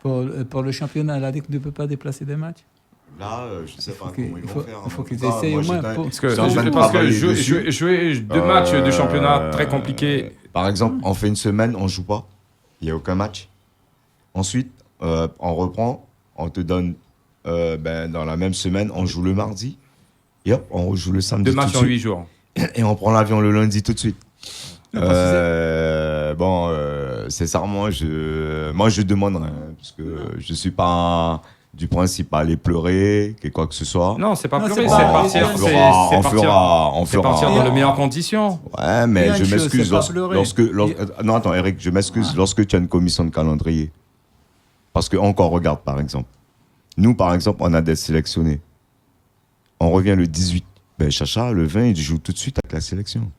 Pour le championnat, la Ligue ne peut pas déplacer des matchs. Là, je ne sais pas comment ils vont faire. Il faut qu'ils essayent au moins. Parce que jouer 2 matchs de championnat très compliqués. Par exemple, on fait une semaine, on ne joue pas. Il n'y a aucun match. Ensuite, on reprend. On te donne, dans la même semaine, on joue le mardi. Et hop, on rejoue le samedi. 2 matchs en 8 jours. Et on prend l'avion le lundi tout de suite. Sincèrement, moi je demanderais, parce que je ne suis pas du principe à aller pleurer, quoi que ce soit. Non, c'est pas pleurer, c'est partir dans les meilleures conditions. Ouais, mais je m'excuse non, attends, Eric, je m'excuse lorsque tu as une commission de calendrier. Parce que, encore, regarde, par exemple. Nous, par exemple, on a des sélectionnés. On revient le 18. Chacha, le 20, il joue tout de suite avec la sélection.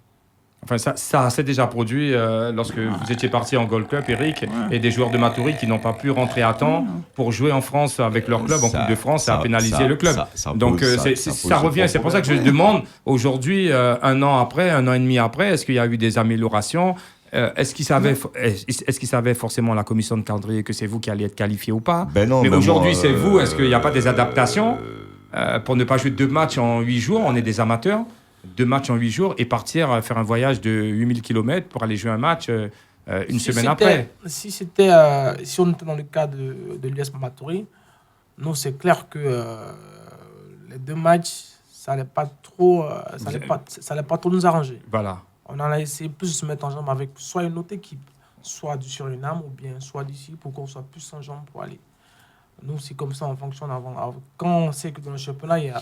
Enfin, ça s'est déjà produit lorsque vous étiez parti en Gold Cup, Eric, et des joueurs de Matoury qui n'ont pas pu rentrer à temps pour jouer en France avec leur club en Coupe de France, ça a pénalisé le club. Donc ça revient. C'est pour ça que je demande aujourd'hui, 1 an après, 1 an et demi après, est-ce qu'il y a eu des améliorations? Est-ce qu'ils savaient forcément, la commission de calendrier, que c'est vous qui alliez être qualifié ou pas? Non, mais aujourd'hui, c'est vous. Est-ce qu'il n'y a pas des adaptations pour ne pas jouer 2 matchs en 8 jours? On est des amateurs. 2 matchs en 8 jours et partir faire un voyage de 8000 km pour aller jouer un match une semaine après. Si on était dans le cas de l'US Matoury, nous, c'est clair que les 2 matchs, ça n'allait pas trop nous arranger. Voilà. On en a essayé plus de se mettre en jambe avec soit une autre équipe, soit du Suriname ou bien soit d'ici, pour qu'on soit plus en jambe pour aller. Nous, c'est comme ça, on fonctionne avant. Quand on sait que dans le championnat, il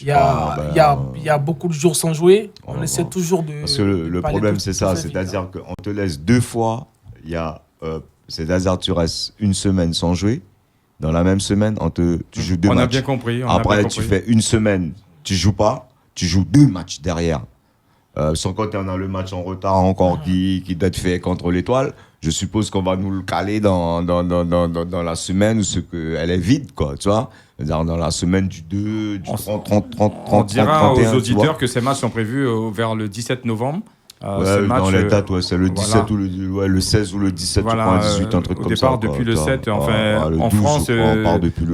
y a beaucoup de jours sans jouer. On essaie toujours de... Parce que le problème, c'est ça. C'est-à-dire qu'on te laisse 2 fois. C'est-à-dire que tu restes une semaine sans jouer. Dans la même semaine, tu joues 2 matchs. On a bien compris. Après, tu fais une semaine, tu joues pas. Tu joues 2 matchs derrière. Sans compter, on a le match en retard encore qui doit être fait contre l'Étoile. Je suppose qu'on va nous le caler dans la semaine où elle est vide, quoi, tu vois. Dans la semaine du 2, du 30, 30, on dira 31, aux auditeurs que ces matchs sont prévus vers le 17 novembre. Dans les dates, c'est le 17 ou le 16 ou le 17, voilà, je crois, 18, un truc comme ça. Au départ, depuis le 7, en France,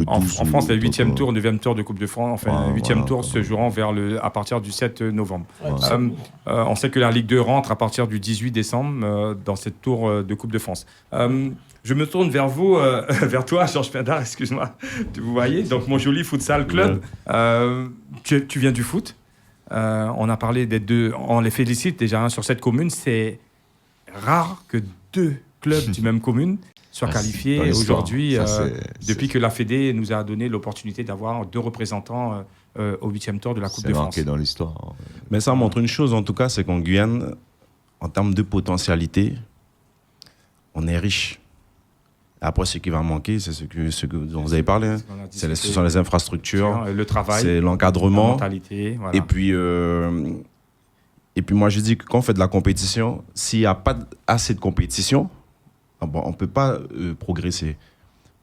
en France, les 8e tours, 9e tour de Coupe de France, les 8e tours se joueront à partir du 7 novembre. On sait que la Ligue 2 rentre à partir du 18 décembre dans cette tour de Coupe de France. Je me tourne vers vous, vers toi, Georges Pindar, excuse-moi. Vous voyez, donc mon joli futsal club. Tu viens du foot. On a parlé des 2, on les félicite déjà sur cette commune. C'est rare que 2 clubs du même commune soient qualifiés aujourd'hui, depuis que la Fédé nous a donné l'opportunité d'avoir 2 représentants au 8e tour de la Coupe de France. C'est marqué dans l'histoire. Mais ça montre une chose, en tout cas, c'est qu'en Guyane, en termes de potentialité, on est riche. Après, ce qui va manquer, c'est ce dont vous avez parlé. Hein. Ce sont les infrastructures, le travail, c'est l'encadrement, la mentalité. Voilà. Et puis moi, je dis que quand on fait de la compétition, s'il n'y a pas assez de compétition, on ne peut pas progresser.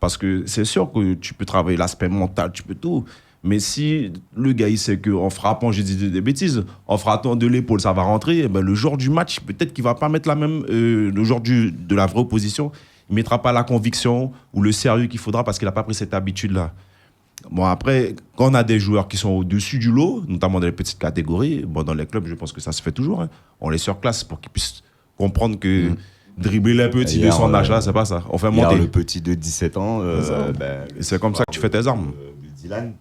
Parce que c'est sûr que tu peux travailler l'aspect mental, tu peux tout. Mais si le gars, il sait qu'en frappant, j'ai dit des bêtises, en frappant de l'épaule, ça va rentrer, le jour du match, peut-être qu'il ne va pas mettre la même... le jour de la vraie opposition, il ne mettra pas la conviction ou le sérieux qu'il faudra parce qu'il n'a pas pris cette habitude-là. Bon, après, quand on a des joueurs qui sont au-dessus du lot, notamment dans les petites catégories, dans les clubs, je pense que ça se fait toujours. Hein. On les surclasse pour qu'ils puissent comprendre que dribbler les petits de son âge-là, c'est pas ça. On fait monter. Le petit de 17 ans, c'est comme ça que tu fais tes armes. Dylan,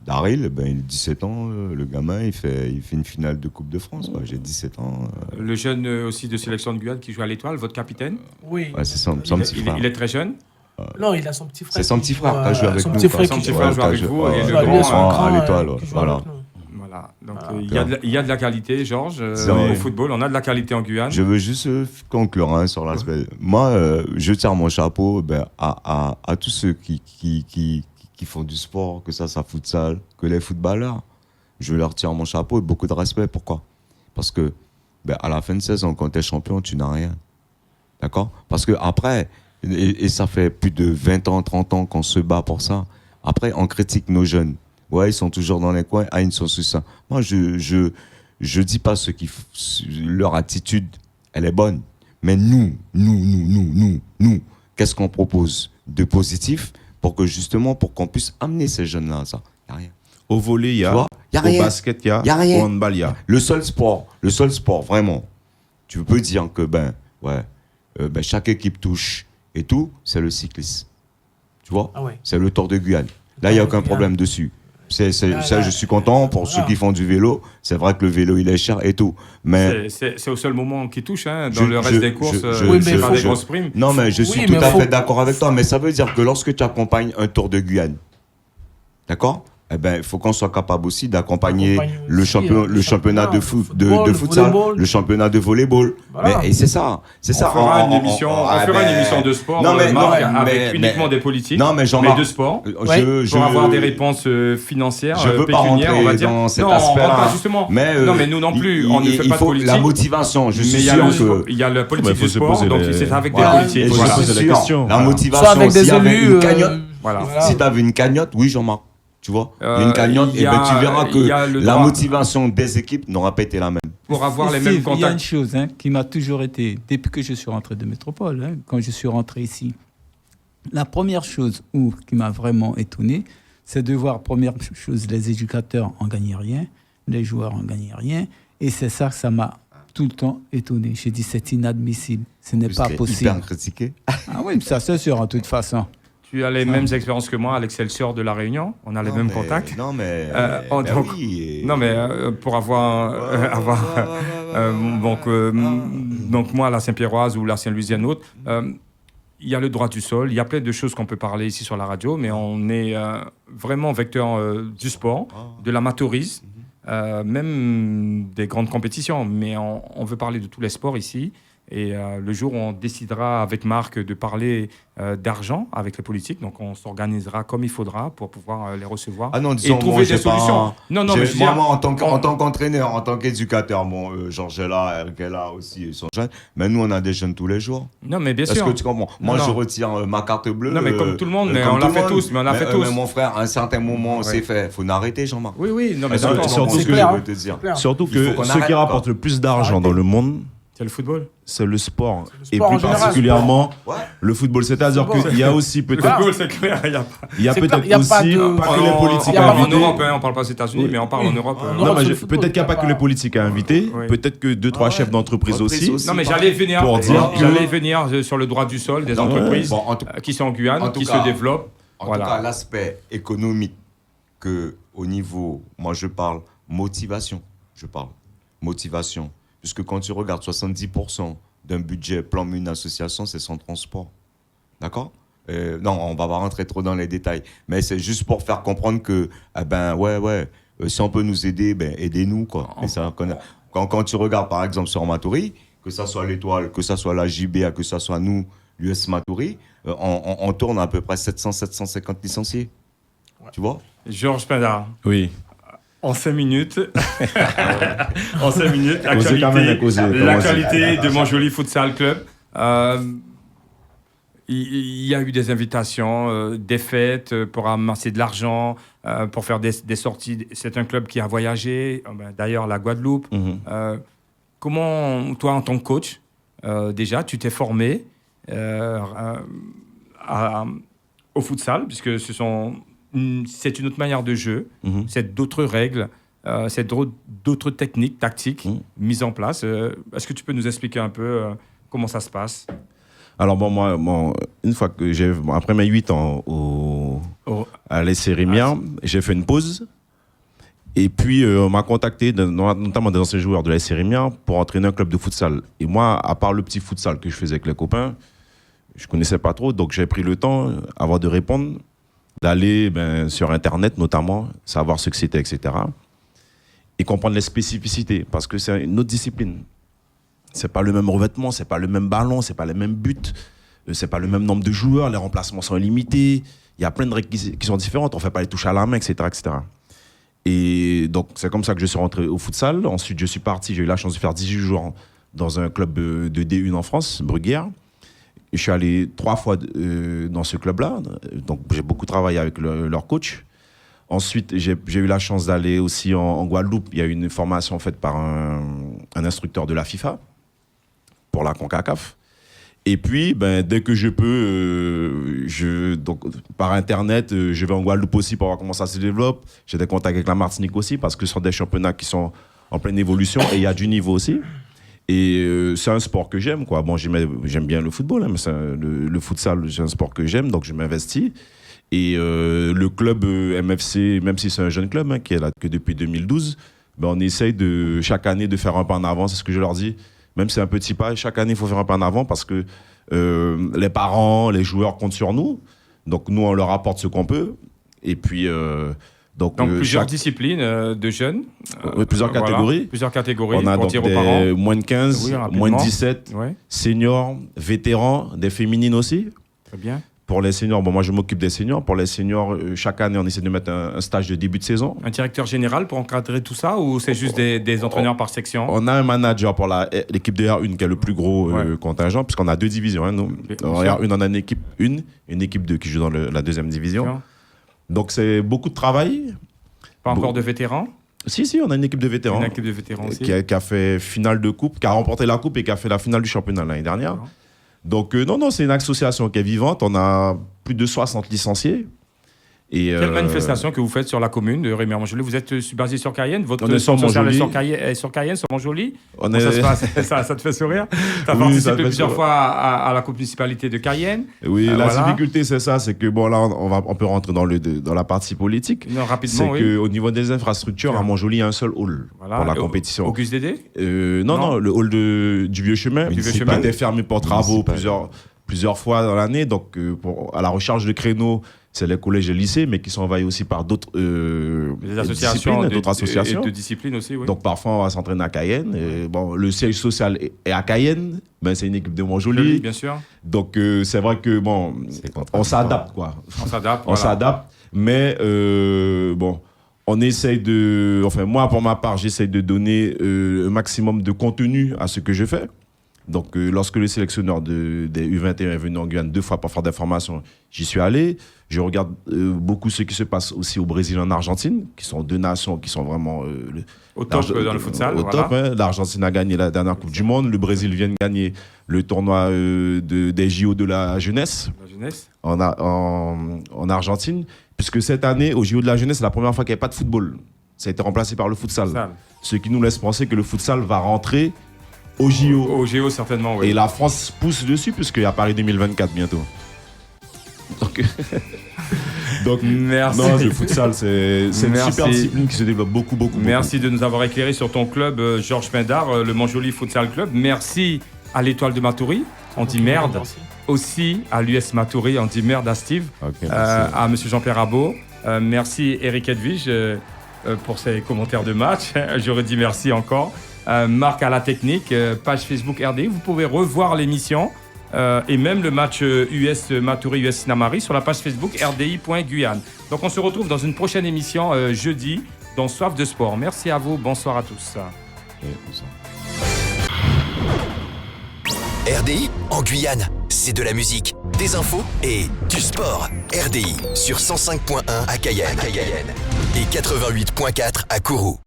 Daryl, il a 17 ans, le gamin, il fait une finale de Coupe de France. J'ai 17 ans. Le jeune aussi de sélection de Guyane qui joue à l'Étoile, votre capitaine? Oui. Ouais, c'est son petit frère. Il est très jeune? Non, il a son petit frère. C'est son petit frère qui a joué avec nous. Son petit frère joue avec vous et le grand à l'Étoile. Voilà. Donc, il y a de la qualité, Georges, au football. On a de la qualité en Guyane. Je veux juste conclure sur l'aspect. Moi, je tire mon chapeau à tous ceux qui font du sport, que ça futsal, que les footballeurs. Je leur tire mon chapeau et beaucoup de respect. Pourquoi ? Parce que à la fin de saison, quand tu es champion, tu n'as rien. D'accord ? Parce que après, et ça fait plus de 20 ans, 30 ans qu'on se bat pour ça. Après, on critique nos jeunes. Ouais, ils sont toujours dans les coins. Ah, ils sont sur ça. Moi, je dis pas leur attitude, elle est bonne. Mais nous, qu'est-ce qu'on propose de positif pour qu'on puisse amener ces jeunes-là à ça ? Il n'y a rien. Au volley, il y a. Au basket, il y a. Au handball, il y a. Le seul sport, vraiment, tu peux dire que chaque équipe touche et tout, c'est le cyclisme. Tu vois ? C'est le Tour de Guyane. Là, il n'y a aucun problème dessus. Je suis content pour ceux qui font du vélo. C'est vrai que le vélo, il est cher et tout. Mais c'est au seul moment qui touche. Dans le reste des courses, pas des grosses primes. Non, mais je suis tout à fait d'accord avec toi. Mais ça veut dire que lorsque tu accompagnes un Tour de Guyane, d'accord ? Il faut qu'on soit capable aussi d'accompagner le championnat de futsal, le championnat de volleyball. Voilà. Et c'est ça. On fera une émission de sport avec uniquement des politiques, mais de sport. Pour avoir des réponses financières, je veux pécuniaires, pas on va dire. Dans cet aspect-là. Justement. Mais nous non plus, on ne fait pas de politique. La motivation, je suis sûr que... Il y a la politique du sport, donc c'est avec des politiques. La motivation, s'il y avait une cagnotte, si tu avais une cagnotte, oui, Jean-Marc. Tu vois, une cagnotte, tu verras que la motivation des équipes n'aura pas été la même. Pour avoir les mêmes contacts. Il y a une chose qui m'a toujours été, depuis que je suis rentré de Métropole, quand je suis rentré ici, la première chose qui m'a vraiment étonné, c'est de voir, première chose, les éducateurs en gagnaient rien, les joueurs en gagnaient rien, et c'est ça que ça m'a tout le temps étonné. J'ai dit, c'est inadmissible, ce n'est pas possible. Hyper critiqué. Ah oui, ça c'est sûr, en toute façon. Tu as les mêmes expériences que moi à l'Excelsior de La Réunion. On a les mêmes contacts. Pour donc moi, la Saint-Pierroise ou la Saint-Louisienne autre, il y a le droit du sol. Il y a plein de choses qu'on peut parler ici sur la radio, mais on est vraiment vecteur du sport, de l'amateurisme, même des grandes compétitions. Mais on veut parler de tous les sports ici. Et le jour où on décidera avec Marc de parler d'argent avec les politiques, donc on s'organisera comme il faudra pour pouvoir les recevoir et trouver des solutions. Moi, en tant qu'entraîneur, en tant qu'éducateur, Georges est là, Eric est là aussi, ils sont jeunes. Mais nous, on a des jeunes tous les jours. Non, mais bien sûr. Est-ce que tu comprends ? Moi, je retire ma carte bleue. Non, mais comme tout le monde, mais on l'a fait tous. Mais mon frère, à un certain moment, c'est fait. Il faut n'arrêter, Jean-Marc. Oui. Non, mais surtout que ceux qui rapportent le plus d'argent dans le monde, c'est le football. C'est le sport. Et plus particulièrement le football. C'est-à-dire qu'il y a aussi peut-être... Le football, c'est clair. Il y a peut-être aussi... Pas que les politiques à inviter. En Europe, on ne parle pas aux États-Unis, mais on parle en Europe. Peut-être qu'il n'y a pas que les politiques à inviter. Peut-être que 2-3 chefs d'entreprise aussi. Non, mais j'allais venir sur le droit du sol des entreprises qui sont en Guyane, qui se développent. En tout cas, l'aspect économique au niveau... Moi, je parle motivation. Puisque quand tu regardes 70% d'un budget plan une association, c'est son transport. D'accord ? Non, on va pas rentrer trop dans les détails. Mais c'est juste pour faire comprendre que, si on peut nous aider, aidez-nous, quoi. Et ça, quand tu regardes, par exemple, sur Matoury, que ça soit l'Étoile, que ça soit la JBA, que ça soit nous, l'US Matoury, on tourne à peu près 700-750 licenciés. Ouais. Tu vois ? Georges Pindar. Oui. En 5 minutes, l'actualité de mon joli futsal club. Il y a eu des invitations, des fêtes pour amasser de l'argent, pour faire des sorties. C'est un club qui a voyagé, d'ailleurs la Guadeloupe. Comment, toi, en tant que coach, déjà, tu t'es formé au futsal, puisque c'est une autre manière de jeu, c'est d'autres règles, c'est d'autres techniques, tactiques mises en place. Est-ce que tu peux nous expliquer un peu comment ça se passe ? Alors moi, une fois que après mes 8 ans à l'essai Rémière, j'ai fait une pause. Et puis on m'a contacté, notamment des anciens joueurs de l'essai Rémière, pour entraîner un club de futsal. Et moi, à part le petit futsal que je faisais avec les copains, je connaissais pas trop, donc j'ai pris le temps, avant de répondre, d'aller sur Internet notamment, savoir ce que c'était, etc. et comprendre les spécificités, parce que c'est une autre discipline. C'est pas le même revêtement, c'est pas le même ballon, c'est pas les mêmes buts, c'est pas le même nombre de joueurs, les remplacements sont limités. Il y a plein de règles qui sont différentes. On fait pas les touches à la main, etc., etc. Et donc, c'est comme ça que je suis rentré au futsal. Ensuite, je suis parti. J'ai eu la chance de faire 18 jours dans un club de D1 en France, Bruguière. Je suis allé 3 fois dans ce club-là. Donc, j'ai beaucoup travaillé avec leur coach. Ensuite, j'ai eu la chance d'aller aussi en Guadeloupe. Il y a eu une formation faite par un instructeur de la FIFA pour la CONCACAF. Et puis, dès que je peux, donc, par Internet, je vais en Guadeloupe aussi pour voir comment ça se développe. J'ai des contacts avec la Martinique aussi, parce que ce sont des championnats qui sont en pleine évolution et il y a du niveau aussi. Et c'est un sport que j'aime, quoi. Bon, j'aime bien le football, hein, mais le futsal, c'est un sport que j'aime, donc je m'investis. Et le club MFC, même si c'est un jeune club, hein, qui est là que depuis 2012, on essaye chaque année de faire un pas en avant, c'est ce que je leur dis. Même si c'est un petit pas, chaque année, il faut faire un pas en avant parce que les parents, les joueurs comptent sur nous. Donc, nous, on leur apporte ce qu'on peut. Et puis, donc plusieurs disciplines de jeunes. Plusieurs catégories. Voilà, plusieurs catégories. On a donc des moins de 15, moins de 17, seniors, vétérans, des féminines aussi. Très bien. Pour les seniors, moi je m'occupe des seniors. Pour les seniors, chaque année, on essaie de mettre un stage de début de saison. Un directeur général pour encadrer tout ça ou c'est juste des entraîneurs par section? On a un manager pour l'équipe de R1 qui est le plus gros contingent, puisqu'on a 2 divisions. Hein, nous. En R1, on a une équipe 1, une équipe 2 qui joue dans la 2e division. Bien. Donc c'est beaucoup de travail. Pas encore de vétérans? Si, on a une équipe de vétérans. Une équipe de vétérans aussi. Qui a fait finale de coupe, qui a remporté la coupe et qui a fait la finale du championnat l'année dernière. D'accord. Donc, non, c'est une association qui est vivante. On a plus de 60 licenciés. Et quelle manifestation que vous faites sur la commune de Rémy-Montjoly? Vous êtes basé sur Cayenne? Votre on est sur Montjoly. Sur Cayenne, sur Montjoly? Ça te fait sourire? Tu as participé plusieurs fois à la municipalité de Cayenne. Oui, la difficulté, c'est ça. C'est que, bon, là, on peut rentrer dans la partie politique. Non, rapidement, c'est qu'au niveau des infrastructures, à Montjoly, il y a un seul hall pour la compétition. Auguste Dédé? Non, le hall du Vieux Chemin. Du Vieux Chemin était fermé pour travaux plusieurs fois dans l'année. Donc, à la recherche de créneaux, c'est les collèges et lycées, mais qui sont envahis aussi par d'autres associations, d'autres associations. Et de disciplines aussi, oui. Donc parfois, on va s'entraîner à Cayenne. Et, bon, le siège social est à Cayenne. C'est une équipe de Montjoly. Bien sûr. Donc c'est vrai que on s'adapte, quoi. On s'adapte. Mais on essaye moi, pour ma part, j'essaye de donner un maximum de contenu à ce que je fais. Donc, lorsque le sélectionneur des U21 est venu en Guyane 2 fois pour faire des formations, j'y suis allé. Je regarde beaucoup ce qui se passe aussi au Brésil et en Argentine, qui sont 2 nations qui sont vraiment au top dans le futsal. Au top, hein. L'Argentine a gagné la dernière Coupe du Monde. Le Brésil vient de gagner le tournoi des JO de la jeunesse, en Argentine. Puisque cette année, au JO de la jeunesse, c'est la première fois qu'il n'y a pas de football. Ça a été remplacé par le futsal. Ce qui nous laisse penser que le futsal va rentrer au JO. Au JO, certainement, oui. Et la France pousse dessus, puisqu'il y a Paris 2024 bientôt. Donc merci. Non, le futsal, c'est une super discipline qui se développe beaucoup. Merci de nous avoir éclairé sur ton club, Georges Pindard, le Montjoly Futsal Club. Merci à l'Étoile de Matoury. On dit merde. Merci. Aussi à l'US Matoury. On dit merde à Steve. À Monsieur Jean-Pierre Rabot. Merci Eric Edwige pour ses commentaires de match. Je redis merci encore. Marc à la technique, page Facebook RDI. Vous pouvez revoir l'émission et même le match US Matoury, US Sinamari sur la page Facebook RDI.Guyane. Donc on se retrouve dans une prochaine émission jeudi dans Soif de Sport. Merci à vous, bonsoir à tous. RDI en Guyane, c'est de la musique, des infos et du sport. RDI sur 105.1 à Cayenne et 88.4 à Kourou.